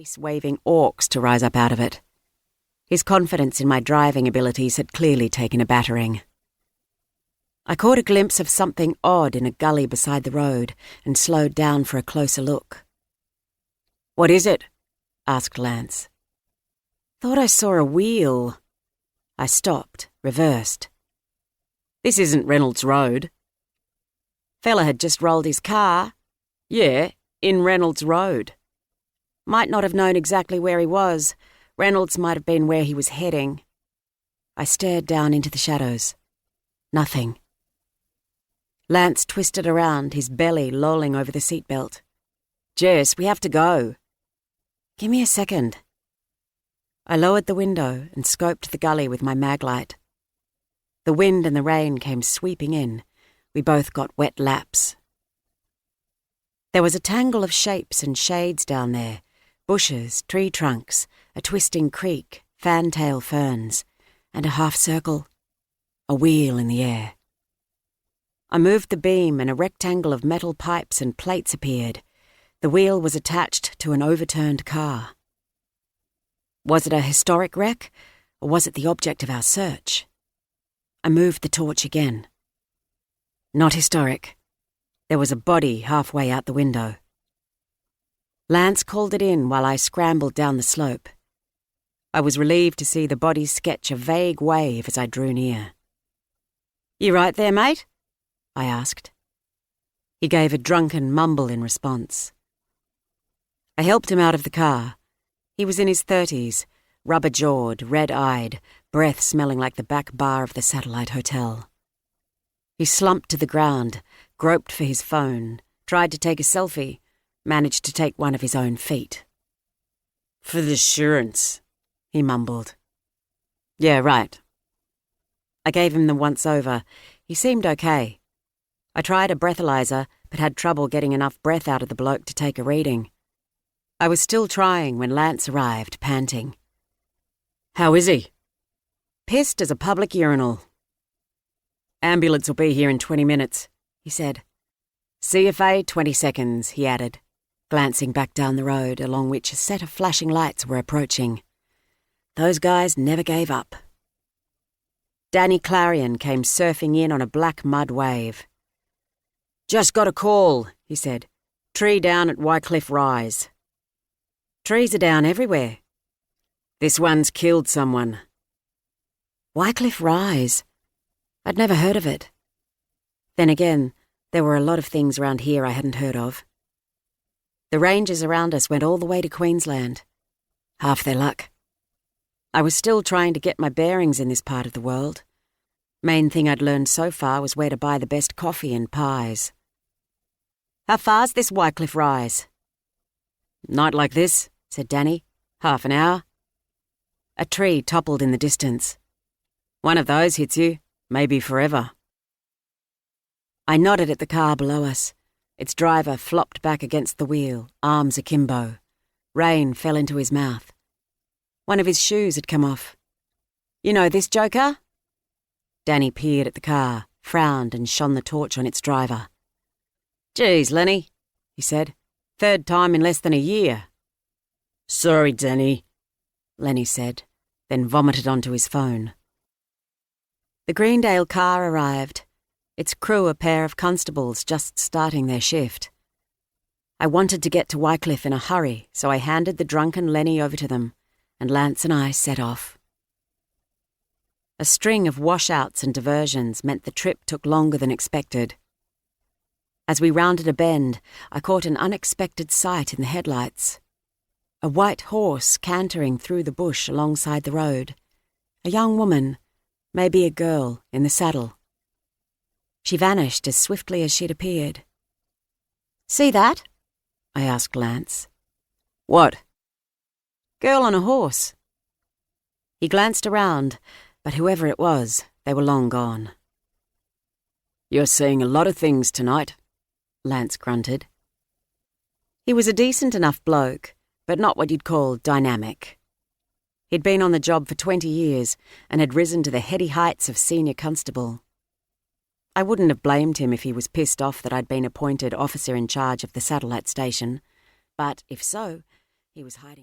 mace-waving orcs to rise up out of it. His confidence in my driving abilities had clearly taken a battering. I caught a glimpse of something odd in a gully beside the road and slowed down for a closer look. "What is it?" asked Lance. "Thought I saw a wheel." I stopped, reversed. "This isn't Reynolds Road." "Fella had just rolled his car." "Yeah, in Reynolds Road." Might not have known exactly where he was. Reynolds might have been where he was heading. I stared down into the shadows. Nothing. Lance twisted around, his belly lolling over the seatbelt. "Jess, we have to go." "Give me a second." I lowered the window and scoped the gully with my maglight. The wind and the rain came sweeping in. We both got wet laps. There was a tangle of shapes and shades down there. Bushes, tree trunks, a twisting creek, fantail ferns, and a half-circle, a wheel in the air. I moved the beam and a rectangle of metal pipes and plates appeared. The wheel was attached to an overturned car. Was it a historic wreck, or was it the object of our search? I moved the torch again. Not historic. There was a body halfway out the window. Lance called it in while I scrambled down the slope. I was relieved to see the body sketch a vague wave as I drew near. "You right there, mate?" I asked. He gave a drunken mumble in response. I helped him out of the car. He was in his 30s, rubber-jawed, red-eyed, breath smelling like the back bar of the Satellite Hotel. He slumped to the ground, groped for his phone, tried to take a selfie, managed to take one of his own feet. "For the assurance," he mumbled. "Yeah, right." I gave him the once-over. He seemed okay. I tried a breathalyzer, but had trouble getting enough breath out of the bloke to take a reading. I was still trying when Lance arrived, panting. "How is he?" "Pissed as a public urinal." "Ambulance will be here in 20 minutes, he said. "CFA 20 seconds, he added, glancing back down the road along which a set of flashing lights were approaching. Those guys never gave up. Danny Clarion came surfing in on a black mud wave. "Just got a call," he said. "Tree down at Wycliffe Rise." "Trees are down everywhere." "This one's killed someone." Wycliffe Rise? I'd never heard of it. Then again, there were a lot of things around here I hadn't heard of. The ranges around us went all the way to Queensland. Half their luck. I was still trying to get my bearings in this part of the world. Main thing I'd learned so far was where to buy the best coffee and pies. "How far's this Wycliffe Rise?" "Night like this," said Danny. "Half an hour." A tree toppled in the distance. "One of those hits you, maybe forever." I nodded at the car below us. Its driver flopped back against the wheel, arms akimbo. Rain fell into his mouth. One of his shoes had come off. "You know this joker?" Danny peered at the car, frowned and shone the torch on its driver. "Geez, Lenny," he said. "Third time in less than a year." "Sorry, Danny," Lenny said, then vomited onto his phone. The Greendale car arrived, its crew a pair of constables just starting their shift. I wanted to get to Wycliffe in a hurry, so I handed the drunken Lenny over to them, and Lance and I set off. A string of washouts and diversions meant the trip took longer than expected. As we rounded a bend, I caught an unexpected sight in the headlights. A white horse cantering through the bush alongside the road. A young woman, maybe a girl, in the saddle. She vanished as swiftly as she'd appeared. "See that?" I asked Lance. "What?" "Girl on a horse." He glanced around, but whoever it was, they were long gone. "You're seeing a lot of things tonight," Lance grunted. He was a decent enough bloke, but not what you'd call dynamic. He'd been on the job for 20 years and had risen to the heady heights of senior constable. I wouldn't have blamed him if he was pissed off that I'd been appointed officer in charge of the satellite station, but if so, he was hiding.